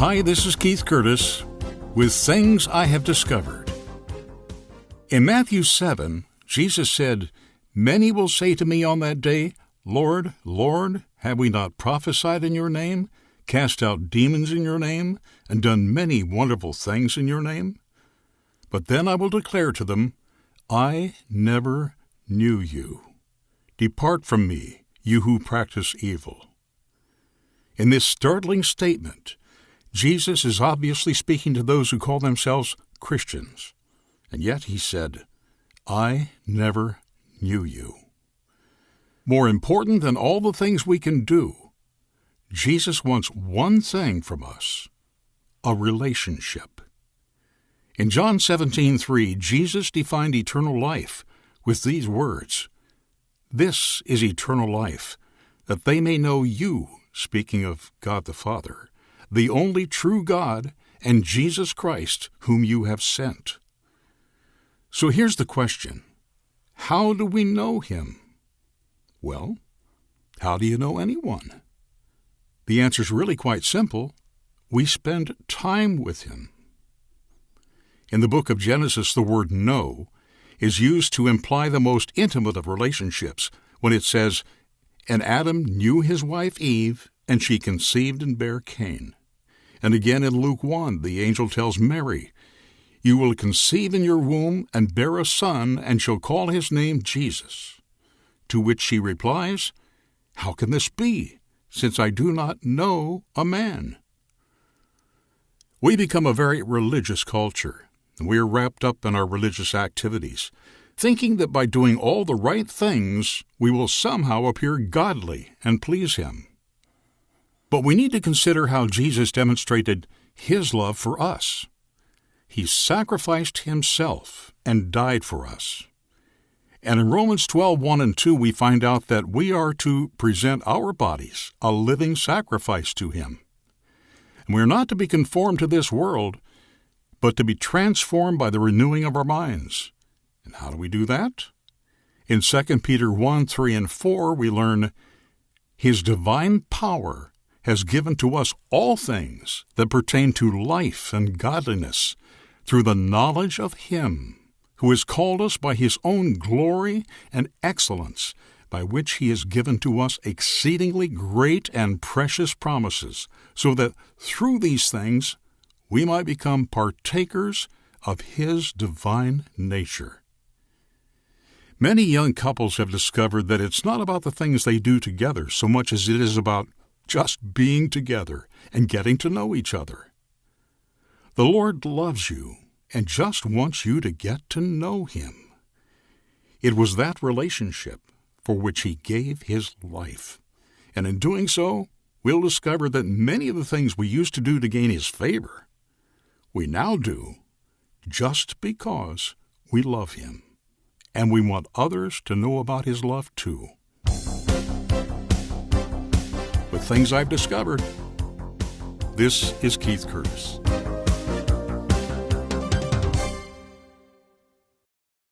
Hi, this is Keith Curtis with Things I Have Discovered. In Matthew 7, Jesus said, "Many will say to me on that day, 'Lord, Lord, have we not prophesied in your name, cast out demons in your name, and done many wonderful things in your name?' But then I will declare to them, 'I never knew you. Depart from me, you who practice evil.'" In this startling statement, Jesus is obviously speaking to those who call themselves Christians, and yet he said, "I never knew you." More important than all the things we can do, Jesus wants one thing from us: a relationship. In John 17:3, Jesus defined eternal life with these words, "This is eternal life, that they may know you," speaking of God the Father, "the only true God, and Jesus Christ, whom you have sent." So here's the question: how do we know him? Well, how do you know anyone? The answer's really quite simple. We spend time with him. In the book of Genesis, the word know is used to imply the most intimate of relationships when it says, "And Adam knew his wife Eve, and she conceived and bare Cain." And again in Luke 1, the angel tells Mary, "You will conceive in your womb and bear a son, and shall call his name Jesus." To which she replies, "How can this be, since I do not know a man?" We become a very religious culture, and we are wrapped up in our religious activities, thinking that by doing all the right things, we will somehow appear godly and please him. But we need to consider how Jesus demonstrated his love for us. He sacrificed himself and died for us. And in Romans 12:1 and 2, we find out that we are to present our bodies a living sacrifice to him. And we are not to be conformed to this world, but to be transformed by the renewing of our minds. And how do we do that? In 2 Peter 1:3 and 4, we learn, "His divine power has given to us all things that pertain to life and godliness, through the knowledge of him who has called us by his own glory and excellence, by which he has given to us exceedingly great and precious promises, so that through these things we might become partakers of his divine nature." Many young couples have discovered that it's not about the things they do together so much as it is about just being together and getting to know each other. The Lord loves you and just wants you to get to know him. It was that relationship for which he gave his life. And in doing so, we'll discover that many of the things we used to do to gain his favor, we now do just because we love him. And we want others to know about his love too. With Things I've Discovered, this is Keith Curtis.